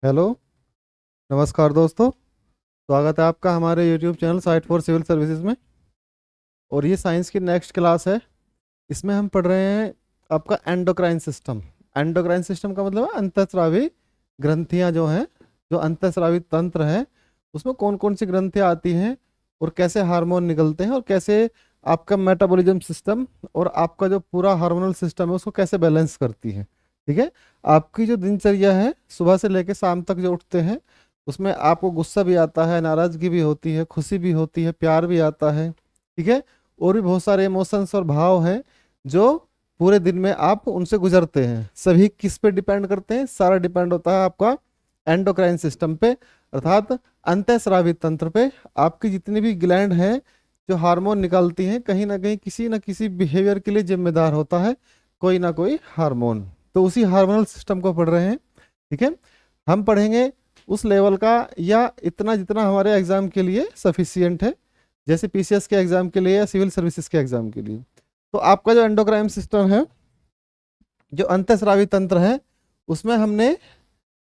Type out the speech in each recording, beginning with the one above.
Hello. नमस्कार दोस्तों, स्वागत है आपका हमारे YouTube channel site for civil services में। और ये साइंस की नेक्स्ट क्लास है। इसमें हम पढ़ रहे हैं आपका एंडोक्राइन सिस्टम। एंडोक्राइन सिस्टम का मतलब है अंतःस्रावी ग्रंथियां जो हैं, जो अंतःस्रावी तंत्र है उसमें कौन कौन सी ग्रंथियां आती हैं और कैसे हार्मोन निकलते हैं और कैसे आपका मेटाबॉलिज्म सिस्टम और आपका जो पूरा हार्मोनल सिस्टम है उसको कैसे बैलेंस करती है। ठीक है। आपकी जो दिनचर्या है सुबह से लेकर शाम तक जो उठते हैं उसमें आपको गुस्सा भी आता है, नाराजगी भी होती है, खुशी भी होती है, प्यार भी आता है। ठीक है। और भी बहुत सारे इमोशंस और भाव हैं जो पूरे दिन में आप उनसे गुजरते हैं। सभी किस पे डिपेंड करते हैं? सारा डिपेंड होता है आपका एंडोक्राइन सिस्टम पे, अर्थात अंतःस्रावी तंत्र पे। आपकी जितनी भी ग्लैंड हैं जो हार्मोन निकालती हैं, कहीं ना कहीं किसी ना किसी बिहेवियर के लिए जिम्मेदार होता है कोई ना कोई हार्मोन। तो उसी हार्मोनल सिस्टम को पढ़ रहे हैं। ठीक है। हम पढ़ेंगे उस लेवल का या इतना जितना हमारे एग्जाम के लिए सफिशियंट है, जैसे पीसीएस के एग्जाम के लिए या सिविल सर्विसेज के एग्जाम के लिए। तो आपका जो एंडोक्राइन सिस्टम है, जो अंतःस्रावी तंत्र है, उसमें हमने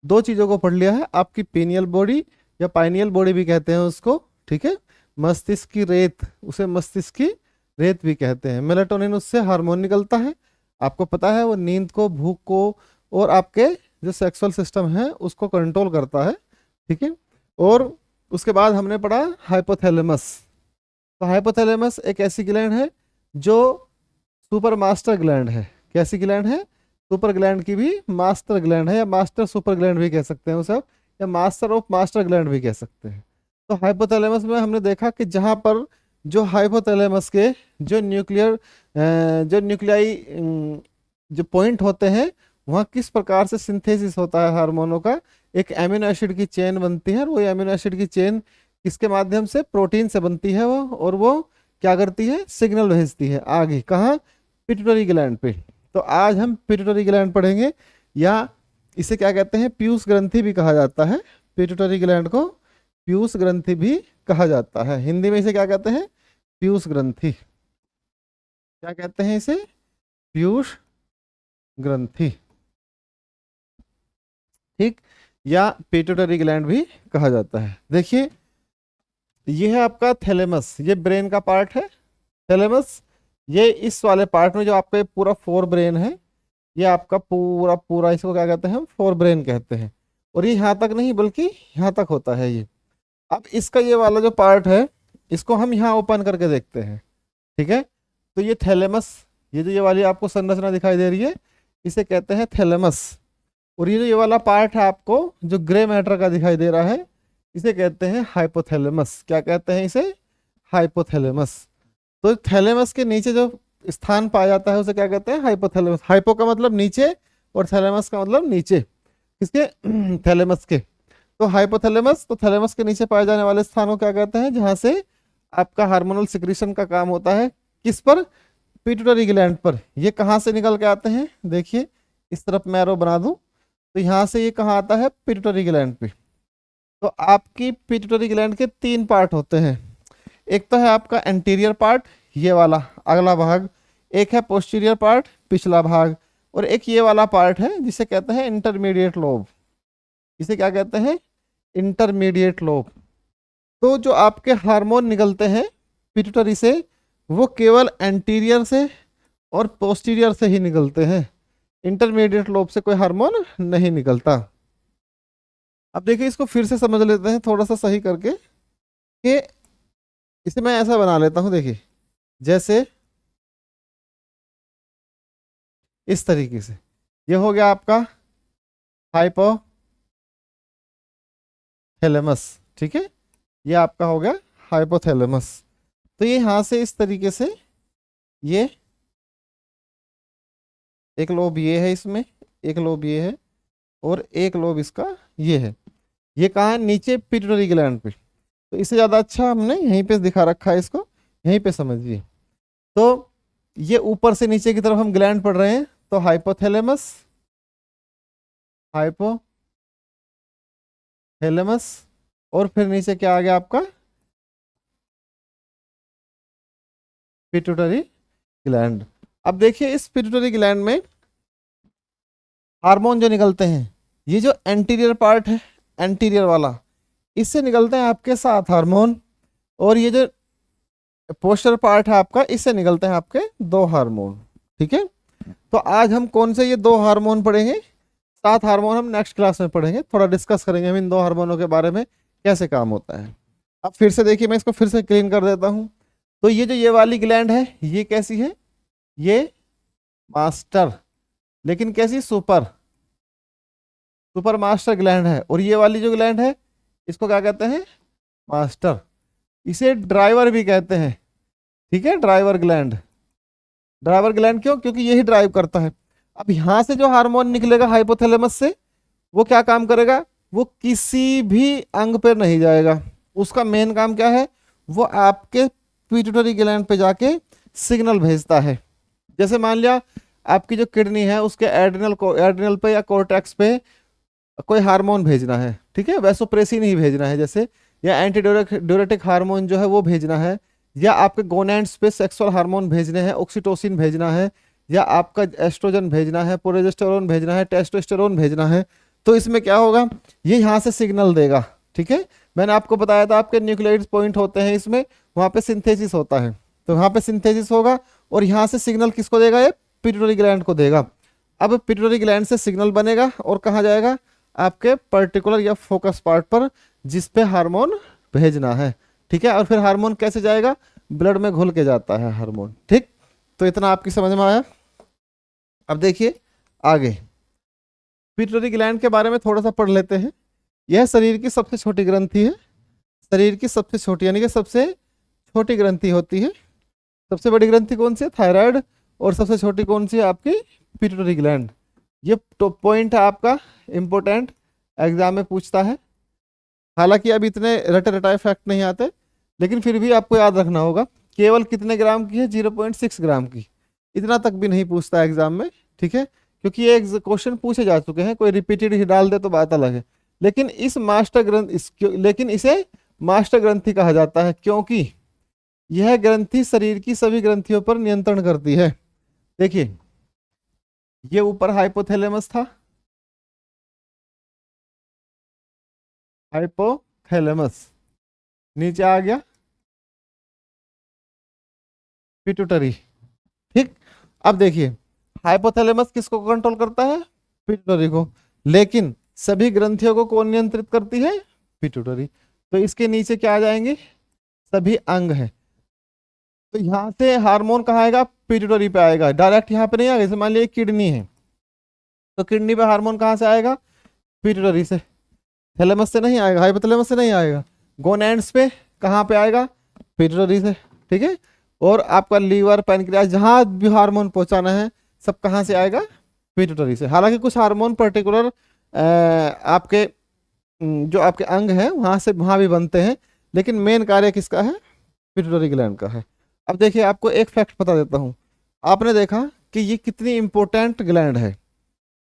दो चीजों को पढ़ लिया है। आपकी पीनियल बॉडी या पाइनियल बॉडी भी कहते हैं उसको। ठीक है। मस्तिष्क की रेत, उसे मस्तिष्क की रेत भी कहते हैं। मेलाटोनिन उससे हार्मोन निकलता है, आपको पता है, वो नींद को, भूख को और आपके जो सेक्सुअल सिस्टम है उसको कंट्रोल करता है। ठीक है। और उसके बाद हमने पढ़ा हाइपोथैलेमस। तो हाइपोथैलेमस एक ऐसी ग्लैंड है जो सुपर मास्टर ग्लैंड है। कैसी ग्लैंड है? सुपर ग्लैंड की भी मास्टर ग्लैंड है, या मास्टर सुपर ग्लैंड भी कह सकते हैं उसे आप, या मास्टर ऑफ मास्टर ग्लैंड भी कह सकते हैं। तो हाइपोथैलेमस में हमने देखा कि जहाँ पर जो हाइपोथैलेमस के जो जो न्यूक्लियाई जो पॉइंट होते हैं वहाँ किस प्रकार से सिंथेसिस होता है हार्मोनों का। एक एमिनो एसिड की चेन बनती है और वो एमिनो एसिड की चेन किसके माध्यम से? प्रोटीन से बनती है वो, और वो क्या करती है? सिग्नल भेजती है आगे, कहाँ? पिट्यूटरी ग्लैंड पे। तो आज हम पिट्यूटरी ग्लैंड पढ़ेंगे, या इसे क्या कहते हैं? पीयूष ग्रंथि भी कहा जाता है। पिट्यूटरी ग्लैंड को पीयूष ग्रंथि भी कहा जाता है। हिंदी में इसे क्या कहते हैं? पीयूष ग्रंथि। क्या कहते हैं इसे? पीयूष ग्रंथि। ठीक। या पिट्यूटरी ग्लैंड भी कहा जाता है। देखिए, ये है आपका थैलेमस, ये ब्रेन का पार्ट है। थैलेमस, ये इस वाले पार्ट में जो आपका पूरा फोर ब्रेन है, ये आपका पूरा पूरा इसको क्या कहते हैं? हम फोर ब्रेन कहते हैं। और ये यहाँ तक नहीं बल्कि यहाँ तक होता है ये। अब इसका ये वाला जो पार्ट है इसको हम यहाँ ओपन करके देखते हैं। ठीक है। तो ये थैलेमस, ये जो ये वाली आपको संरचना दिखाई दे रही है इसे कहते हैं थैलेमस। और ये जो ये वाला पार्ट है आपको जो ग्रे मैटर का दिखाई दे रहा है इसे कहते हैं हाइपोथैलेमस। क्या कहते हैं इसे? हाइपोथैलेमस। तो थैलेमस के नीचे जो स्थान पाया जाता है उसे क्या कहते हैं? हाइपोथैलेमस। हाइपो का मतलब नीचे और थैलेमस का मतलब नीचे, किसके? थैलेमस के। तो हाइपोथैलेमस, तो थैलेमस के नीचे पाए जाने वाले स्थान को क्या कहते हैं? जहां से आपका हार्मोनल सिक्रीशन का काम होता है। किस पर? पिट्यूटरी ग्लैंड पर। ये कहाँ से निकल के आते हैं? देखिए, इस तरफ मैं एरो बना दूं तो यहाँ से ये कहाँ आता है? पिट्यूटरी ग्लैंड पे। तो आपकी पिट्यूटरी ग्लैंड के तीन पार्ट होते हैं। एक तो है आपका एंटीरियर पार्ट, ये वाला अगला भाग। एक है पोस्टीरियर पार्ट, पिछला भाग। और एक ये वाला पार्ट है जिसे कहते हैं इंटरमीडिएट लोब। इसे क्या कहते हैं? Intermediate lobe. तो जो आपके हार्मोन निकलते हैं पिट्यूटरी से वो केवल एंटीरियर से और पोस्टीरियर से ही निकलते हैं। इंटरमीडिएट लोब से कोई हार्मोन नहीं निकलता। अब देखिए, इसको फिर से समझ लेते हैं थोड़ा सा सही करके कि इसे मैं ऐसा बना लेता हूं। देखिए, जैसे इस तरीके से ये हो गया आपका हाइपोथैलेमस। ठीक है। ये आपका हो गया हाइपोथैलेमस। तो ये यहां से इस तरीके से ये एक लोब ये है, इसमें एक लोब ये है और एक लोब इसका ये है। ये कहाँ है? नीचे पिट्यूटरी ग्लैंड पे। तो इससे ज्यादा अच्छा हमने यहीं पे दिखा रखा है, इसको यहीं पे समझिए। तो ये ऊपर से नीचे की तरफ हम ग्लैंड पढ़ रहे हैं। तो हाइपोथैलेमस, हाइपोथैलेमस, और फिर नीचे क्या आ गया आपका? Pituitary gland. अब देखिए, इस पिट्यूटरी ग्लैंड में हार्मोन जो निकलते हैं ये जो एंटीरियर पार्ट है, एंटीरियर वाला, इससे निकलते हैं आपके 7 हार्मोन, और ये जो पोस्टर पार्ट है आपका, इससे निकलते हैं आपके 2 हार्मोन। ठीक है, तो आज हम कौन से ये 2 हार्मोन पढ़ेंगे, 7 हार्मोन हम नेक्स्ट क्लास में पढ़ेंगे, थोड़ा डिस्कस करेंगे हम इन 2 हार्मोनों के बारे में, कैसे काम होता है। अब फिर से देखिए, मैं इसको फिर से क्लीन कर देता हूँ। तो ये जो ये वाली ग्लैंड है, ये कैसी है, ये मास्टर, लेकिन कैसी, सुपर मास्टर ग्लैंड है। और ये वाली जो ग्लैंड है, इसको क्या कहते हैं, मास्टर। इसे ड्राइवर भी कहते हैं। ठीक है, ड्राइवर ग्लैंड। ड्राइवर ग्लैंड क्यों, क्योंकि यही ड्राइव करता है। अब यहां से जो हार्मोन निकलेगा हाइपोथैलेमस से, वो क्या काम करेगा, वो किसी भी अंग पर नहीं जाएगा। उसका मेन काम क्या है, वो आपके पिट्यूटरी ग्लैंड पे जाके सिग्नल भेजता है। जैसे मान लिया आपकी जो किडनी है, उसके एड्रिनल पे या कोर्टेक्स पे कोई हार्मोन भेजना है, ठीक है, वैसोप्रेसिन ही भेजना है जैसे, या एंटी ड्यूरेटिक हार्मोन जो है वो भेजना है, या आपके गोनैड्स पे सेक्सुअल हार्मोन भेजने हैं, ऑक्सीटोसिन भेजना है, या आपका एस्ट्रोजन भेजना है, प्रोजेस्टेरोन भेजना है, टेस्टोस्टेरोन भेजना है। तो इसमें क्या होगा, ये यहाँ से सिग्नल देगा। ठीक है, मैंने आपको बताया था आपके न्यूक्लियोइड पॉइंट होते हैं इसमें, वहाँ पे सिंथेसिस होता है, तो वहाँ पे सिंथेसिस होगा, और यहाँ से सिग्नल किसको देगा, ये पिट्यूटरी ग्लैंड को देगा। अब पिट्यूटरी ग्लैंड से सिग्नल बनेगा और कहाँ जाएगा, आपके पर्टिकुलर या फोकस पार्ट पर, जिस पे हार्मोन भेजना है। ठीक है, और फिर हार्मोन कैसे जाएगा, ब्लड में घुल के जाता है हार्मोन। ठीक, तो इतना आपकी समझ में आया। अब देखिए आगे, पिट्यूटरी ग्लैंड के बारे में थोड़ा सा पढ़ लेते हैं। यह शरीर की सबसे छोटी ग्रंथि है, शरीर की सबसे छोटी, यानी कि सबसे छोटी ग्रंथि होती है। सबसे बड़ी ग्रंथि कौन सी है, थायराइड, और सबसे छोटी कौन सी है, आपकी पिट्यूटरी ग्लैंड। ये तो पॉइंट है आपका इंपॉर्टेंट, एग्जाम में पूछता है। हालांकि अब इतने रटे रटाए फैक्ट नहीं आते, लेकिन फिर भी आपको याद रखना होगा। केवल कितने ग्राम की है, 0.6 ग्राम की, इतना तक भी नहीं पूछता एग्जाम में। ठीक है, क्योंकि ये क्वेश्चन पूछे जा चुके हैं, कोई रिपीटेड ही डाल दे तो बात अलग है। लेकिन लेकिन इसे मास्टर ग्रंथि कहा जाता है, क्योंकि यह ग्रंथि शरीर की सभी ग्रंथियों पर नियंत्रण करती है। देखिए, ये ऊपर हाइपोथैलेमस था, हाइपोथैलेमस, नीचे आ गया पिट्यूटरी। ठीक, अब देखिए, हाइपोथैलेमस किसको कंट्रोल करता है, पिट्यूटरी को, लेकिन सभी ग्रंथियों को कौन नियंत्रित करती है, पिट्यूटरी। तो इसके नीचे क्या आ जाएंगे, सभी अंग है। तो यहां से हार्मोन कहाँ आएगा, पिट्यूटरी पे आएगा, डायरेक्ट यहाँ पे नहीं आएगा। जैसे मान लिया किडनी है, तो किडनी पे हार्मोन कहाँ से आएगा, पिट्यूटरी से, थैलेमस से नहीं आएगा, हाइपोथैलेमस से नहीं आएगा। गोनैड्स पे कहाँ पे आएगा, पिट्यूटरी से। ठीक है, और आपका लीवर, पैनक्रियास, जहाँ भी हार्मोन पहुंचाना है, सब कहाँ से आएगा, पिट्यूटरी से। हालांकि कुछ हार्मोन पर्टिकुलर आपके जो आपके अंग हैं वहाँ से, वहाँ भी बनते हैं, लेकिन मेन कार्य किसका है, पिट्यूटरी ग्लैंड का है। अब देखिए, आपको एक फैक्ट बता देता हूँ। आपने देखा कि ये कितनी इंपॉर्टेंट ग्लैंड है।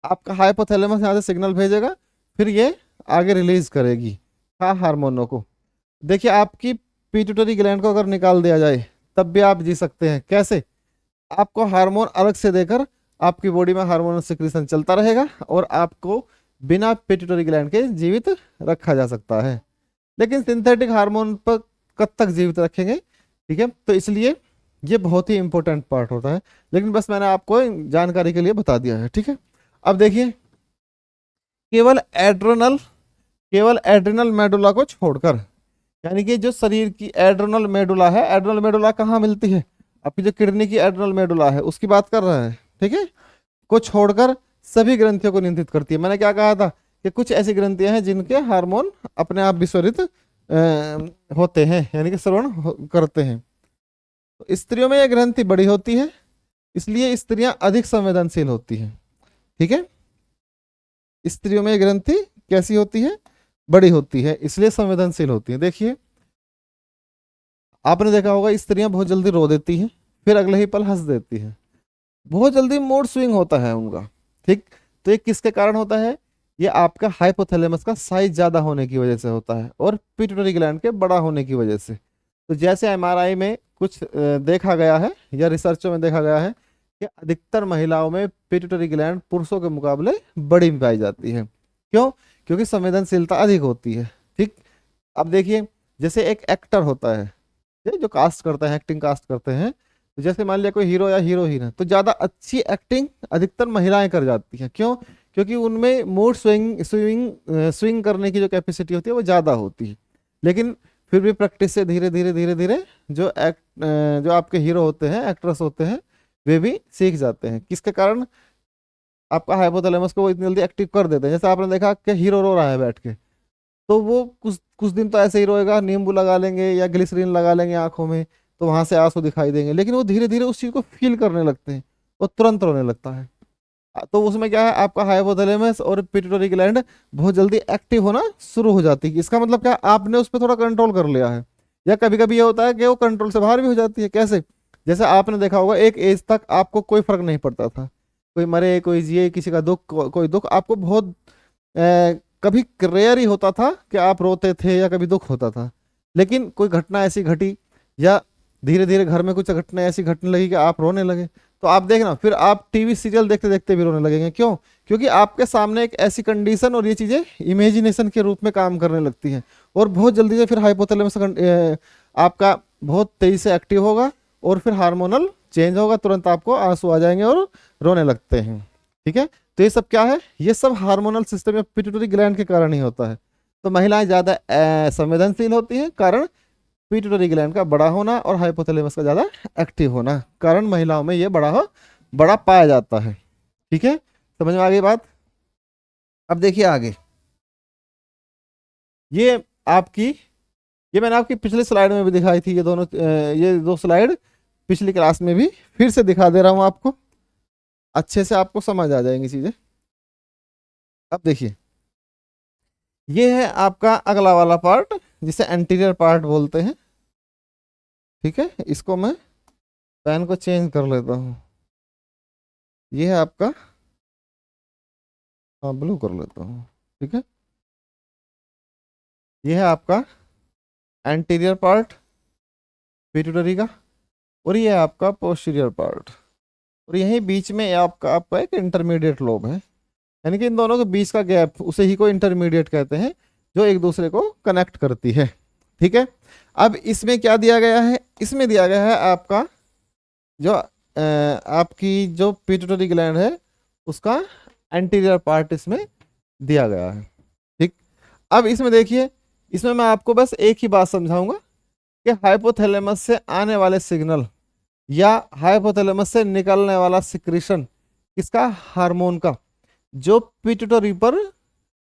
आपका हाइपोथैलेमस यहाँ से सिग्नल भेजेगा, फिर ये आगे रिलीज करेगी हार्मोनों को। देखिए, आपकी पिट्यूटरी ग्लैंड को अगर निकाल दिया जाए तब भी आप जी सकते हैं। कैसे, आपको हार्मोन अलग से देकर आपकी बॉडी में हार्मोनल सिक्रीशन चलता रहेगा, और आपको बिना पिट्यूटरी ग्लैंड के जीवित रखा जा सकता है। लेकिन सिंथेटिक हार्मोन पर कब तक जीवित रखेंगे। ठीक है, तो इसलिए ये बहुत ही इंपॉर्टेंट पार्ट होता है, लेकिन बस मैंने आपको जानकारी के लिए बता दिया है। ठीक है, अब देखिए, केवल एड्रिनल मेडुला को छोड़कर, यानी कि जो शरीर की एड्रिनल मेडुला है, एड्रिनल मेडुला कहाँ मिलती है, आपकी जो किडनी की एड्रिनल मेडुला है उसकी बात कर रहा है। ठीक है, को छोड़कर सभी ग्रंथियों को नियंत्रित करती है। मैंने क्या कहा था कि कुछ ऐसी ग्रंथियां हैं जिनके हार्मोन अपने आप विस्फोरित होते हैं, यानी कि श्रवण करते हैं। तो स्त्रियों में यह ग्रंथि बड़ी होती है, इसलिए स्त्रियां अधिक संवेदनशील होती हैं। ठीक है, स्त्रियों में यह ग्रंथि कैसी होती है, बड़ी होती है, इसलिए संवेदनशील होती है। देखिए, आपने देखा होगा स्त्रियां बहुत जल्दी रो देती हैं, फिर अगले ही पल हंस देती हैं, बहुत जल्दी मूड स्विंग होता है उनका। ठीक, तो ये किसके कारण होता है, ये आपका हाइपोथैलेमस का साइज ज्यादा होने की वजह से होता है, और पिट्यूटरी ग्लैंड के बड़ा होने की वजह से। तो जैसे एमआरआई में कुछ देखा गया है, या रिसर्चों में देखा गया है कि अधिकतर महिलाओं में पिट्यूटरी ग्लैंड पुरुषों के मुकाबले बड़ी पाई जाती है। क्यों? क्योंकि संवेदनशीलता अधिक होती है। ठीक, अब देखिए जैसे एक एक्टर होता है, ये जो कास्ट करता है, एक्टिंग कास्ट करते हैं, तो जैसे मान लिया कोई हीरो या हीरोइन है, तो ज्यादा अच्छी एक्टिंग अधिकतर महिलाएं कर जाती हैं। क्यों? क्योंकि उनमें मूड स्विंग स्विंग स्विंग करने की जो कैपेसिटी होती है वो ज्यादा होती है। लेकिन फिर भी प्रैक्टिस से धीरे धीरे धीरे धीरे जो आपके हीरो होते हैं, एक्ट्रेस होते हैं, वे भी सीख जाते हैं। किसके कारण? आपका हाइपोथैलेमस को वो इतनी जल्दी एक्टिव कर देते हैं। जैसे आपने देखा कि हीरो रो रहा है बैठ के, तो वो कुछ कुछ दिन तो ऐसे ही रोएगा, नींबू लगा लेंगे या ग्लिसरीन लगा लेंगे आंखों में, तो वहां से आंसू दिखाई देंगे, लेकिन वो धीरे धीरे उस चीज को फील करने लगते हैं, वो तुरंत रोने लगता है। तो उसमें क्या है, आपका हाइपोथैलेमस और पिट्यूटरी ग्लैंड बहुत जल्दी एक्टिव होना शुरू हो जाती है। इसका मतलब क्या, आपने उस पर थोड़ा कंट्रोल कर लिया है। या कभी कभी ये होता है कि वो कंट्रोल से बाहर भी हो जाती है। कैसे? जैसे आपने देखा होगा एक एज तक आपको कोई फर्क नहीं पड़ता था, कोई मरे कोई जिए, किसी का दुख कोई दुख आपको बहुत कभी रेयर ही होता था कि आप रोते थे या कभी दुख होता था। लेकिन कोई घटना ऐसी घटी या धीरे धीरे घर में कुछ घटना ऐसी घटने लगी कि आप रोने लगे, तो आप देखना फिर आप टीवी सीरियल देखते देखते भी रोने लगेंगे। क्यों? क्योंकि आपके सामने एक ऐसी कंडीशन और ये चीजें इमेजिनेशन के रूप में काम करने लगती हैं, और बहुत जल्दी से फिर हाइपोथैलेमस आपका बहुत तेजी से एक्टिव होगा, और फिर हार्मोनल चेंज होगा, तुरंत आपको आंसू आ जाएंगे और रोने लगते हैं। ठीक है, तो ये सब क्या है, ये सब हार्मोनल सिस्टम या पिट्यूटरी ग्लैंड के कारण ही होता है। तो महिलाएं ज्यादा संवेदनशील होती हैं, कारण पिट्यूटरी ग्लैंड का बड़ा होना और हाइपोथैलेमस का ज्यादा एक्टिव होना, कारण महिलाओं में ये बड़ा पाया जाता है। ठीक है, समझ में आ गई बात? अब देखिए आगे, ये आपकी ये मैंने आपकी पिछली स्लाइड में भी दिखाई थी, ये दो स्लाइड पिछली क्लास में भी फिर से दिखा दे रहा हूं आपको, अच्छे से आपको समझ आ जाएंगी चीजें। अब देखिए, ये है आपका अगला वाला पार्ट जिसे एंटीरियर पार्ट बोलते हैं। ठीक है, इसको मैं पेन को चेंज कर लेता हूँ। ये है आपका, हाँ ब्लू कर लेता हूँ। ठीक है, ये है आपका एंटीरियर पार्ट पिट्यूटरी का, और ये है आपका पोस्टीरियर पार्ट, और यहीं बीच में आपका आपका एक इंटरमीडिएट लोब है, यानी कि इन दोनों के बीच का गैप, उसे ही को इंटरमीडिएट कहते हैं, जो एक दूसरे को कनेक्ट करती है। ठीक है, अब इसमें क्या दिया गया है, इसमें दिया गया है आपका जो आपकी जो पिट्यूटरी ग्लैंड है उसका एंटीरियर पार्ट इसमें दिया गया है। ठीक, अब इसमें देखिए, इसमें मैं आपको बस एक ही बात समझाऊंगा कि हाइपोथैलेमस से आने वाले सिग्नल या हाइपोथैलेमस से निकलने वाला सिक्रीशन किसका, हार्मोन का, जो पिट्यूटरी पर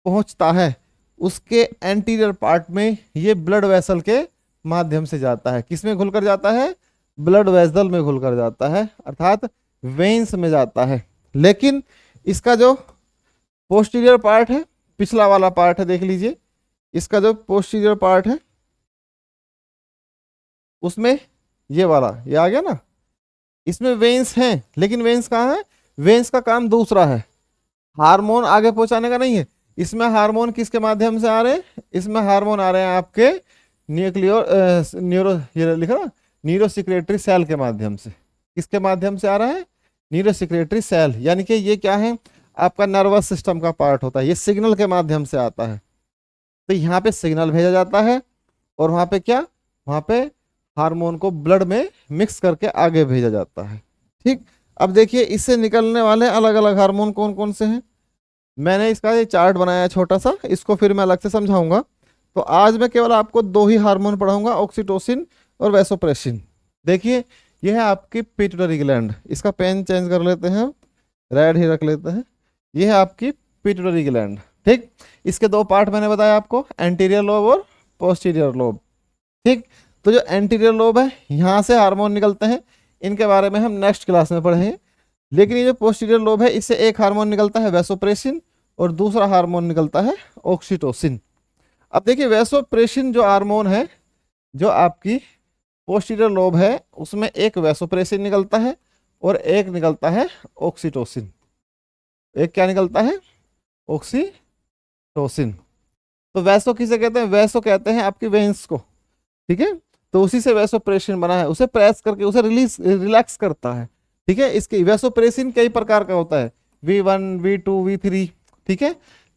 पहुंचता है उसके एंटीरियर पार्ट में ये ब्लड वेसल के माध्यम से जाता है। किसमें घुलकर जाता है? ब्लड वेसल में घुलकर जाता है, अर्थात वेन्स में जाता है। लेकिन इसका जो पोस्टीरियर पार्ट है, पिछला वाला पार्ट है, देख लीजिए, इसका जो पोस्टीरियर पार्ट है उसमें ये वाला, ये आ गया ना, इसमें वेन्स हैं, लेकिन वेन्स कहाँ है? वेन्स का काम दूसरा है, हार्मोन आगे पहुंचाने का नहीं है। इसमें हार्मोन किसके माध्यम से आ रहे हैं? इसमें हार्मोन आ रहे हैं आपके न्यूरो, ये लिखा ना, न्यूरो सिक्रेटरी सेल के माध्यम से। किसके माध्यम से आ रहा है? न्यूरो सिक्रेटरी सेल, यानी कि ये क्या है, आपका नर्वस सिस्टम का पार्ट होता है, ये सिग्नल के माध्यम से आता है। तो यहाँ पे सिग्नल भेजा जाता है, और वहां पे क्या, वहां पे हार्मोन को ब्लड में मिक्स करके आगे भेजा जाता है। ठीक, अब देखिए इससे निकलने वाले अलग अलग हार्मोन कौन कौन से हैं। मैंने इसका ये चार्ट बनाया है छोटा सा, इसको फिर मैं अलग से समझाऊंगा। तो आज मैं केवल आपको दो ही हार्मोन पढ़ाऊंगा, ऑक्सीटोसिन और वैसोप्रेसिन। देखिए, ये है आपकी पिट्यूटरी ग्लैंड, इसका पेन चेंज कर लेते हैं, रेड ही रख लेते हैं। ये है आपकी पिट्यूटरी ग्लैंड। ठीक, इसके दो पार्ट मैंने बताया आपको, एंटीरियर लोब और पोस्टीरियर लोब। ठीक, तो जो एंटीरियर लोब है, यहाँ से हार्मोन निकलते हैं, इनके बारे में हम नेक्स्ट क्लास में पढ़ेंगे। लेकिन ये जो पोस्टीरियर लोब है, इससे एक हार्मोन निकलता है वैसोप्रेसिन, और दूसरा हार्मोन निकलता है ऑक्सीटोसिन। अब देखिए, वैसोप्रेसिन जो हार्मोन है, जो आपकी पोस्टीरियर लोब है, उसमें एक वैसोप्रेसिन निकलता है और एक निकलता है ऑक्सीटोसिन। एक क्या निकलता है? ऑक्सीटोसिन। तो वैसो किसे कहते हैं? वैसो कहते हैं आपकी वेन्स को। ठीक है, तो उसी से वैसोप्रेसिन बना है, उसे प्रेस करके उसे रिलैक्स करता है। ठीक है, इसके वैसोप्रेसिन कई प्रकार का होता है, V1 V2 V3। ठीक है,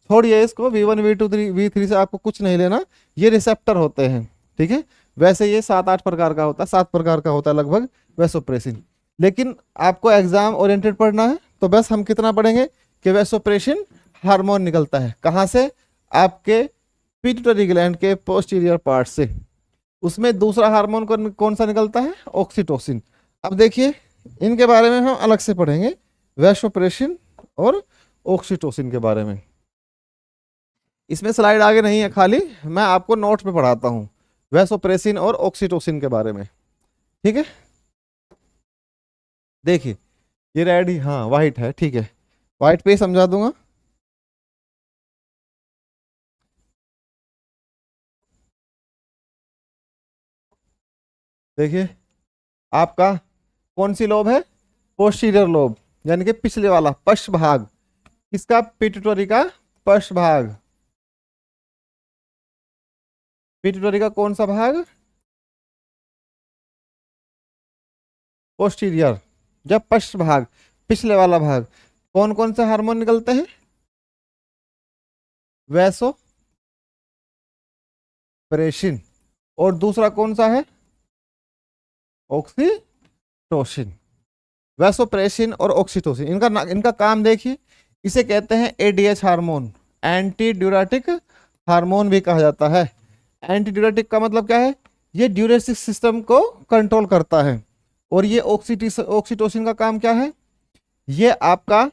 छोड़िए इसको, V1 V2 V3 से आपको कुछ नहीं लेना, ये रिसेप्टर होते हैं, ठीक है। वैसे ये 7-8 प्रकार का होता है, 7 प्रकार का होता है लगभग वैसोप्रेसिन। लेकिन आपको एग्जाम ओरिएंटेड पढ़ना है तो बस हम कितना पढ़ेंगे कि वैसोप्रेसिन हार्मोन निकलता है कहाँ से, आपके पिट्यूटरी ग्लैंड के पोस्टीरियर पार्ट से। उसमें दूसरा हार्मोन कौन सा निकलता है, ऑक्सीटोसिन। अब देखिए इनके बारे में हम अलग से पढ़ेंगे, वैसोप्रेसिन और ऑक्सीटोसिन के बारे में। इसमें स्लाइड आगे नहीं है, खाली मैं आपको नोट पे पढ़ाता हूँ वैसोप्रेसिन और ऑक्सीटोसिन के बारे में, ठीक है। देखिए ये रेड ही, हाँ वाइट है, ठीक है, वाइट पे ही समझा दूंगा। देखिए आपका कौन सी लोब है, पोस्टीरियर लोब, यानी कि पिछले वाला पश्च भाग, किसका, पिट्यूटरी का पश्च भाग। पिट्यूटरी का कौन सा भाग, पोस्टीरियर। जब पश्च भाग, पिछले वाला भाग, कौन कौन से हार्मोन निकलते हैं, वैसोप्रेसिन, और दूसरा कौन सा है, ऑक्सीटोसिन। वैसोप्रेसिन और ऑक्सीटोसिन, इनका काम देखिए, इसे कहते हैं ADH hormone, anti diuretic hormone भी कहा जाता है। एंटी ड्यूरेटिक का मतलब क्या है, ये ड्यूरेटिक सिस्टम को कंट्रोल करता है। और ये ऑक्सीटोसिन का काम क्या है, ये आपका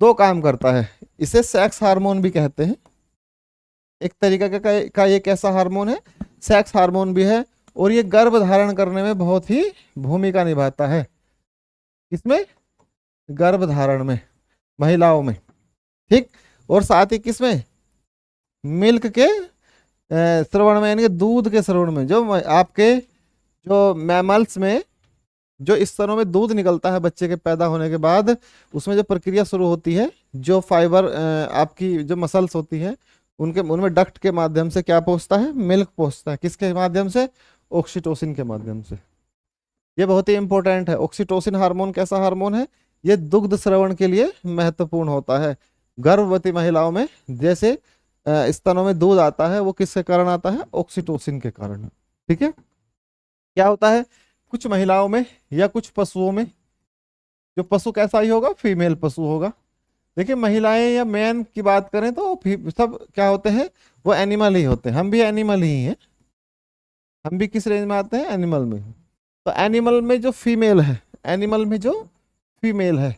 2 काम करता है, इसे सेक्स हार्मोन भी कहते हैं। एक तरीका का ये कैसा हार्मोन है, सेक्स हार्मोन भी है। और ये गर्भ धारण करने में बहुत ही भूमिका निभाता है, किसमें, गर्भ धारण में, महिलाओं में, ठीक। और साथ ही किसमें, मिल्क के श्रवण में, यानी कि दूध के श्रवण में। जो आपके जो मैमल्स में जो इस स्तनों में दूध निकलता है बच्चे के पैदा होने के बाद, उसमें जो प्रक्रिया शुरू होती है, जो फाइबर आपकी जो मसल्स होती है उनमें डक्ट के माध्यम से क्या पहुंचता है, मिल्क पहुंचता है, किसके माध्यम से, ऑक्सीटोसिन के माध्यम से। ये बहुत ही इंपॉर्टेंट है। ऑक्सीटोसिन हार्मोन कैसा हार्मोन है, ये दुग्ध श्रवण के लिए महत्वपूर्ण होता है। गर्भवती महिलाओं में जैसे स्तनों में दूध आता है, वो किसके कारण आता है, ऑक्सीटोसिन के कारण, ठीक है। क्या होता है कुछ महिलाओं में या कुछ पशुओं में, जो पशु कैसा ही होगा, फीमेल पशु होगा। देखिए महिलाएं या मैन की बात करें तो सब क्या होते हैं, वो एनिमल ही होते हैं, हम भी एनिमल ही हैं। हम भी किस रेंज में आते हैं, एनिमल में। तो एनिमल में जो फीमेल है, एनिमल में जो फीमेल है,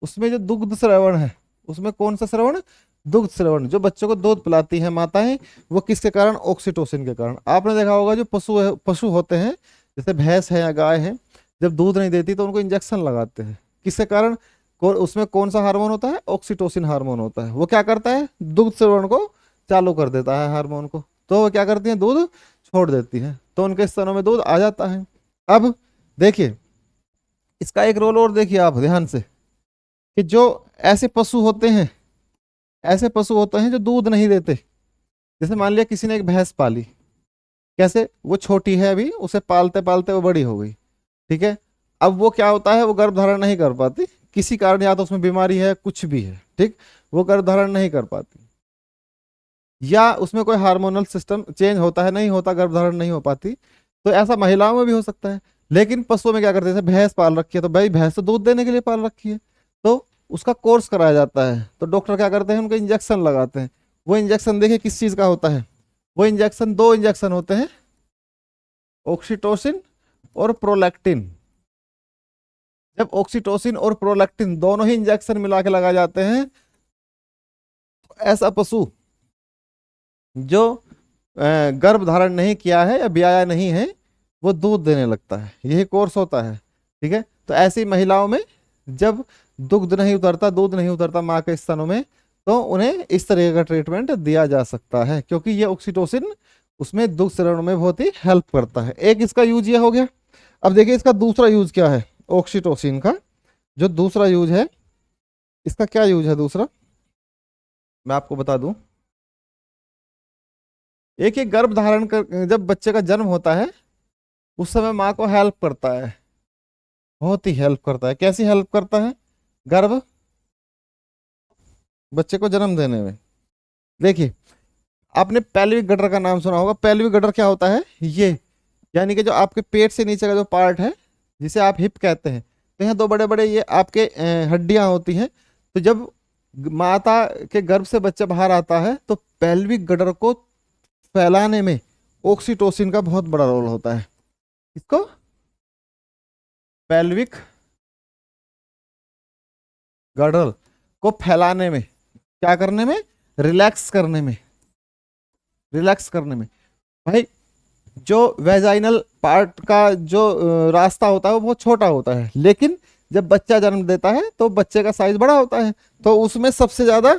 उसमें जो दुग्ध श्रवण है, उसमें कौन सा श्रवण, दुग्ध श्रवण, जो बच्चों को दूध पिलाती है माताएं, वो किसके कारण, ऑक्सीटोसिन के कारण। आपने देखा होगा जो पशु होते हैं, जैसे भैंस है या गाय है, जब दूध नहीं देती तो उनको इंजेक्शन लगाते हैं, किसके कारण, उसमें कौन सा हार्मोन होता है, ऑक्सीटोसिन हार्मोन होता है। वो क्या करता है, दुग्ध श्रवण को चालू कर देता है हार्मोन को, तो वो क्या करती है, दूध छोड़ देती है, तो उनके स्तनों में दूध आ जाता है। अब देखिए इसका एक रोल और देखिए आप ध्यान से, कि जो ऐसे पशु होते हैं, ऐसे पशु होते हैं जो दूध नहीं देते। जैसे मान लिया किसी ने एक भैंस पाली, कैसे, वो छोटी है अभी, उसे पालते पालते वो बड़ी हो गई, ठीक है। अब वो क्या होता है, वो गर्भ धारण नहीं कर पाती किसी कारण, या तो उसमें बीमारी है, कुछ भी है, ठीक, वो गर्भ धारण नहीं कर पाती, या उसमें कोई हार्मोनल सिस्टम चेंज होता है, नहीं होता, गर्भ धारण नहीं हो पाती। तो ऐसा महिलाओं में भी हो सकता है। लेकिन पशुओं में क्या करते हैं, जैसे भैंस पाल रखी है, तो भाई भैंस तो दूध देने के लिए पाल रखी है, तो उसका कोर्स कराया जाता है। तो डॉक्टर क्या करते हैं, उनको इंजेक्शन लगाते हैं। वो इंजेक्शन देखिए किस चीज का होता है, वो इंजेक्शन 2 इंजेक्शन होते हैं, ऑक्सीटोसिन और प्रोलैक्टिन। जब ऑक्सीटोसिन और प्रोलैक्टिन दोनों ही इंजेक्शन मिला के लगाए जाते हैं, तो ऐसा पशु जो गर्भ धारण नहीं किया है या ब्याया नहीं है, वो दूध देने लगता है, यही कोर्स होता है, ठीक है। तो ऐसी महिलाओं में जब दुग्ध नहीं उतरता, दूध नहीं उतरता माँ के स्तनों में, तो उन्हें इस तरह का ट्रीटमेंट दिया जा सकता है, क्योंकि ये ऑक्सीटोसिन उसमें दुग्ध श्रवण में बहुत ही हेल्प करता है। एक इसका यूज ये हो गया। अब देखिए इसका दूसरा यूज क्या है, ऑक्सीटोसिन का जो दूसरा यूज है, इसका क्या यूज है दूसरा, मैं आपको बता दूं। एक एक गर्भ धारण कर, जब बच्चे का जन्म होता है उस समय माँ को हेल्प करता है, बहुत ही हेल्प करता है। कैसी हेल्प करता है, गर्भ, बच्चे को जन्म देने में। देखिए, आपने पेल्विक गटर का नाम सुना होगा। पेल्विक गटर क्या होता है? ये यानी कि जो आपके पेट से नीचे का जो पार्ट है, जिसे आप हिप कहते हैं, तो यहाँ दो बड़े बड़े ये आपके हड्डियां होती हैं। तो जब माता के गर्भ से बच्चा बाहर आता है तो पेल्विक गटर को फैलाने में ऑक्सीटोसिन का बहुत बड़ा रोल होता है। इसको पेल्विक गटर को फैलाने में, क्या करने में? रिलैक्स करने में, रिलैक्स करने में। भाई, जो वेजाइनल पार्ट का जो रास्ता होता है वो बहुत छोटा होता है, लेकिन जब बच्चा जन्म देता है तो बच्चे का साइज बड़ा होता है, तो उसमें सबसे ज्यादा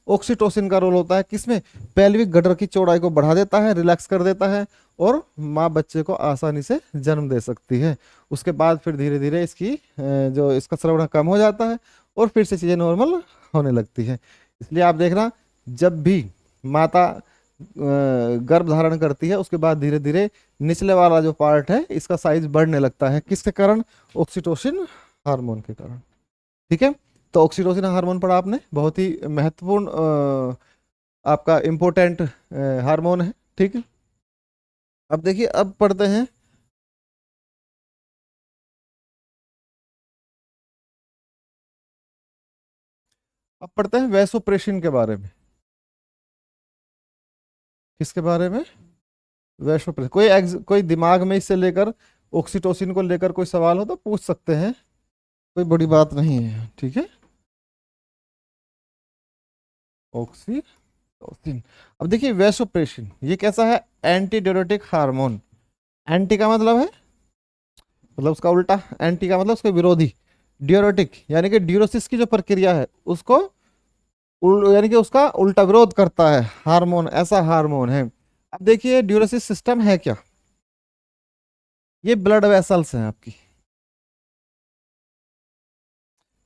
ऑक्सीटोसिन का रोल होता है। किसमें? पेल्विक गटर की चौड़ाई को बढ़ा देता है, रिलैक्स कर देता है, और माँ बच्चे को आसानी से जन्म दे सकती है। उसके बाद फिर धीरे धीरे इसकी जो इसका स्रवण कम हो जाता है और फिर से चीजें नॉर्मल होने लगती है। इसलिए आप देखना, जब भी माता गर्भ धारण करती है उसके बाद धीरे धीरे निचले वाला जो पार्ट है इसका साइज बढ़ने लगता है। किसके कारण? ऑक्सीटोसिन हार्मोन के कारण। ठीक है, तो ऑक्सीटोसिन हार्मोन पढ़ा आपने, बहुत ही महत्वपूर्ण आपका इंपॉर्टेंट हार्मोन है। ठीक है, अब देखिए, अब पढ़ते हैं वैसोप्रेसिन के बारे में। किसके बारे में? वैसोप्रेसिन। कोई दिमाग में इससे लेकर, ऑक्सीटोसिन को लेकर कोई सवाल हो तो पूछ सकते हैं, कोई बड़ी बात नहीं है। ठीक है, ऑक्सीटोसिन। अब देखिए, वैसोप्रेसिन ये कैसा है? एंटीडायरेटिक हार्मोन। एंटी का मतलब है, मतलब उसका उल्टा। एंटी का मतलब उसके विरोधी। ड्यूरोटिक यानी कि ड्यूरोसिस की जो प्रक्रिया है उसको यानी कि उसका उल्टा विरोध करता है हार्मोन, ऐसा हार्मोन है। अब देखिए, ड्यूरोसिस सिस्टम है क्या? ये ब्लड वेसल्स हैं आपकी।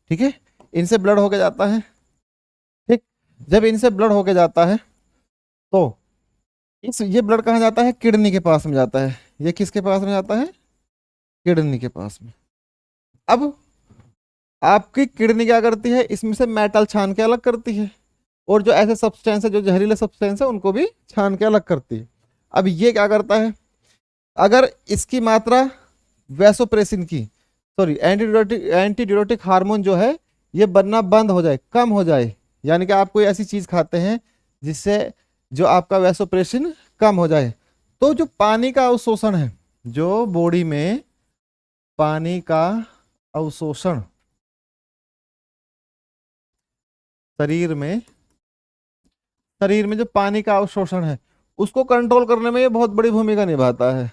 ठीक है, इनसे ब्लड होके जाता है। ठीक, जब इनसे ब्लड होके जाता है तो इस ये ब्लड कहाँ जाता है? किडनी के पास में जाता है। ये किसके पास में जाता है? किडनी के पास में। अब आपकी किडनी क्या करती है? इसमें से मेटल छान के अलग करती है, और जो ऐसे सब्सटेंस है, जो जहरीले सब्सटेंस है, उनको भी छान के अलग करती है। अब ये क्या करता है? अगर इसकी मात्रा वैसोप्रेसिन की, सॉरी, एंटीड्यूरोटिक हार्मोन जो है ये बनना बंद हो जाए, कम हो जाए, यानी कि आप कोई ऐसी चीज खाते हैं जिससे जो आपका वैसोप्रेसिन कम हो जाए, तो जो पानी का अवशोषण है, जो बॉडी में पानी का अवशोषण, शरीर में जो पानी का अवशोषण है उसको कंट्रोल करने में ये बहुत बड़ी भूमिका निभाता है।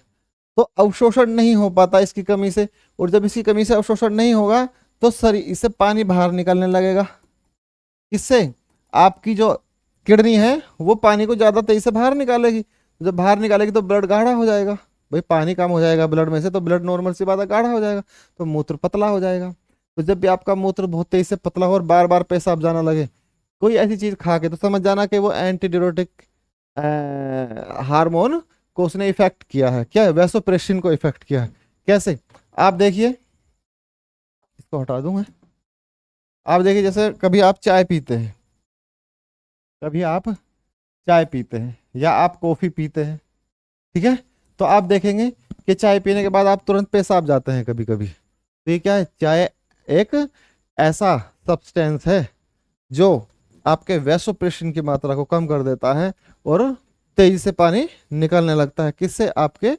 तो अवशोषण नहीं हो पाता इसकी कमी से, और जब इसकी कमी से अवशोषण नहीं होगा तो शरीर इससे पानी बाहर निकलने लगेगा। किससे? आपकी जो किडनी है वो पानी को ज्यादा तेजी से बाहर निकालेगी। जब बाहर निकालेगी तो ब्लड गाढ़ा हो जाएगा। भाई, पानी कम हो जाएगा ब्लड में से तो ब्लड नॉर्मल सी बात है गाढ़ा हो जाएगा, तो मूत्र पतला हो जाएगा। तो जब भी आपका मूत्र बहुत तेजी से पतला हो और बार बार पेशाब जाना लगे कोई ऐसी चीज खा के, तो समझ जाना कि वो एंटीडियोरेटिक हार्मोन को उसने इफेक्ट किया है। क्या है? वैसोप्रेसिन को इफेक्ट किया है। कैसे? आप देखिए, इसको हटा दूं मैं। आप देखिए, जैसे कभी आप चाय पीते हैं, कभी आप चाय पीते हैं या आप कॉफी पीते हैं, ठीक है, तो आप देखेंगे कि चाय पीने के बाद आप तुरंत पेशाब जाते हैं कभी कभी। तो ये क्या है? चाय एक ऐसा सब्सटेंस है जो आपके वैसोप्रेसिन की मात्रा को कम कर देता है और तेजी से पानी निकलने लगता है। किससे? आपके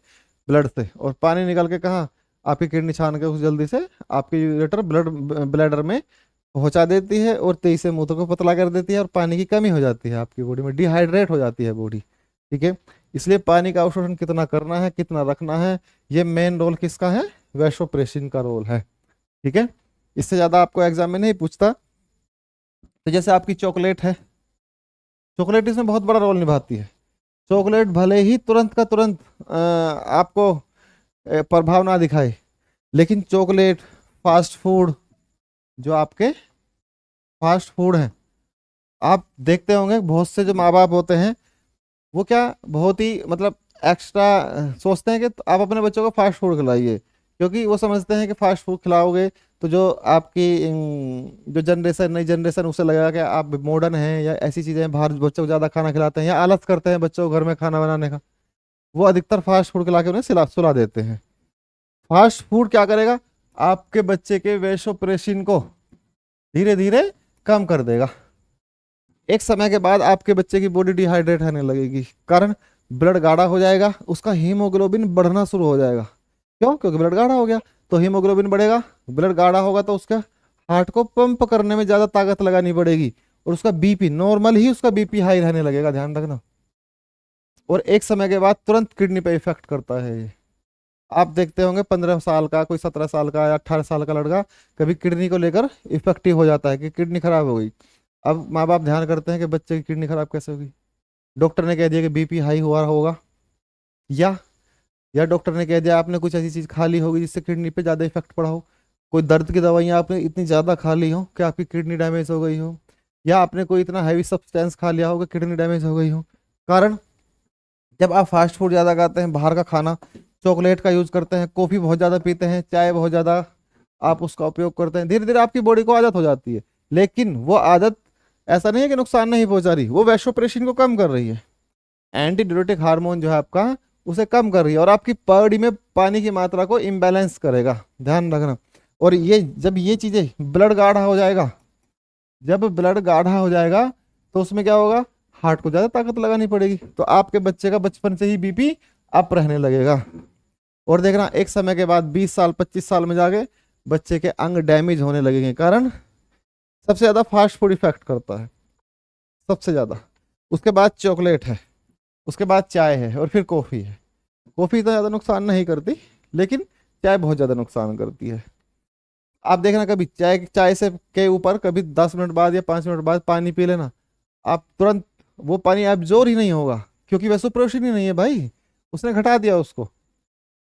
ब्लड से। और पानी निकल के कहाँ? आपकी किडनी छान के उस जल्दी से आपके यूरेटर ब्लैडर में पहुंचा देती है और तेजी से मूत्र को पतला कर देती है और पानी की कमी हो जाती है, आपकी बॉडी में डिहाइड्रेट हो जाती है बॉडी। ठीक है, इसलिए पानी का अवशोषण कितना करना है, कितना रखना है, ये मेन रोल किसका है? वैसोप्रेसिन का रोल है। ठीक है, इससे ज्यादा आपको एग्जाम में नहीं पूछता। तो जैसे आपकी चॉकलेट है, चॉकलेट इसमें बहुत बड़ा रोल निभाती है। चॉकलेट भले ही तुरंत का तुरंत आपको प्रभाव ना दिखाए, लेकिन चॉकलेट, फास्ट फूड, जो आपके फास्ट फूड हैं, आप देखते होंगे बहुत से जो माँ बाप होते हैं वो क्या, बहुत ही मतलब एक्स्ट्रा सोचते हैं कि आप अपने बच्चों को फास्ट फूड खिलाइए, क्योंकि वो समझते हैं कि फास्ट फूड खिलाओगे तो जो आपकी जो जनरेशन, नई जनरेशन, उसे लगेगा कि आप मॉडर्न हैं या ऐसी चीजें, बाहर बच्चों को ज्यादा खाना खिलाते हैं या आलस करते हैं बच्चों को घर में खाना बनाने का। वो अधिकतर फास्ट फूड खिला के उन्हें सुला देते हैं। फास्ट फूड क्या करेगा, आपके बच्चे के वैसोप्रेसिन को धीरे धीरे कम कर देगा। एक समय के बाद आपके बच्चे की बॉडी डिहाइड्रेट होने लगेगी, कारण ब्लड गाढ़ा हो जाएगा, उसका हीमोग्लोबिन बढ़ना शुरू हो जाएगा। क्यों? क्योंकि ब्लड गाढ़ा हो गया तो हीमोग्लोबिन बढ़ेगा। ब्लड गाढ़ा होगा तो उसका हार्ट को पंप करने में ज्यादा ताकत लगानी पड़ेगी, और उसका बीपी नॉर्मल ही, उसका बीपी हाई रहने लगेगा, ध्यान रखना। और एक समय के बाद तुरंत किडनी पे इफेक्ट करता है ये। आप देखते होंगे 15 साल का, कोई 17 साल का या 18 साल का लड़का कभी किडनी को लेकर इफेक्टिव हो जाता है कि किडनी खराब हो गई। अब माँ बाप ध्यान करते हैं कि बच्चे की किडनी खराब कैसे होगी। डॉक्टर ने कह दिया कि बीपी हाई हुआ होगा, या डॉक्टर ने कह दिया आपने कुछ ऐसी चीज खा ली होगी जिससे किडनी पे ज्यादा इफेक्ट पड़ा हो। कोई दर्द की दवाइयाँ आपने इतनी ज्यादा खा ली हो कि आपकी किडनी डैमेज हो गई हो, या आपने कोई इतना हैवी सब्सटेंस खा लिया हो कि किडनी डैमेज हो गई हो। कारण जब आप फास्ट फूड ज्यादा खाते हैं, बाहर का खाना, चॉकलेट का यूज करते हैं, कॉफी बहुत ज्यादा पीते हैं, चाय बहुत ज्यादा आप उसका उपयोग करते हैं, धीरे धीरे आपकी बॉडी को आदत हो जाती है। लेकिन वो आदत ऐसा नहीं है कि नुकसान नहीं पहुंचा रही, वो वैसोप्रेसिन को कम कर रही है। एंटी डाययूरेटिक हार्मोन जो है आपका, उसे कम कर रही है, और आपकी बॉडी में पानी की मात्रा को इम्बैलेंस करेगा, ध्यान रखना। और ये जब ये चीजें, ब्लड गाढ़ा हो जाएगा, जब ब्लड गाढ़ा हो जाएगा तो उसमें क्या होगा, हार्ट को ज्यादा ताकत लगानी पड़ेगी, तो आपके बच्चे का बचपन से ही बीपी अप रहने लगेगा। और देखना एक समय के बाद 20 साल 25 साल में जाके बच्चे के अंग डैमेज होने लगेंगे। कारण सबसे ज्यादा फास्ट फूड इफेक्ट करता है, सबसे ज्यादा। उसके बाद चॉकलेट है, उसके बाद चाय है, और फिर कॉफी है। कॉफी इतना ज्यादा नुकसान नहीं करती, लेकिन चाय बहुत ज्यादा नुकसान करती है। आप देखना कभी चाय चाय से के ऊपर कभी 10 मिनट बाद या 5 मिनट बाद पानी पी लेना, आप तुरंत वो पानी एब्जॉर्ब ही नहीं होगा, क्योंकि वैसोप्रेसिन ही नहीं है भाई, उसने घटा दिया उसको।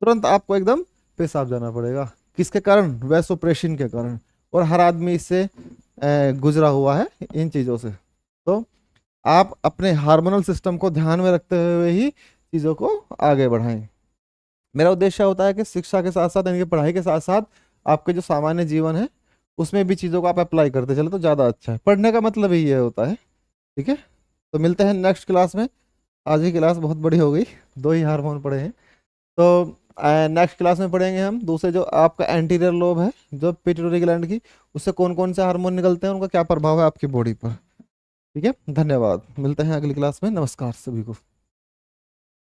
तुरंत आपको एकदम पेशाब जाना पड़ेगा। किसके कारण? वैसोप्रेसिन के कारण। और हर आदमी इससे गुजरा हुआ है, इन चीज़ों से। तो आप अपने हार्मोनल सिस्टम को ध्यान में रखते हुए ही चीज़ों को आगे बढ़ाएं। मेरा उद्देश्य होता है कि शिक्षा के साथ साथ, यानी कि पढ़ाई के साथ साथ, आपके जो सामान्य जीवन है उसमें भी चीज़ों को आप अप्लाई करते चले तो ज़्यादा अच्छा है। पढ़ने का मतलब ही ये होता है। ठीक है, तो मिलते हैं नेक्स्ट क्लास में। आज की क्लास बहुत बड़ी हो गई, 2 ही हार्मोन पढ़े हैं। तो नेक्स्ट क्लास में पढ़ेंगे हम दूसरे, जो आपका एंटीरियर लोब है, जो पिट्यूटरी ग्लैंड की, उससे कौन कौन से हार्मोन निकलते हैं, उनका क्या प्रभाव है आपकी बॉडी पर। ठीक है, धन्यवाद। मिलते हैं अगली क्लास में। नमस्कार सभी को।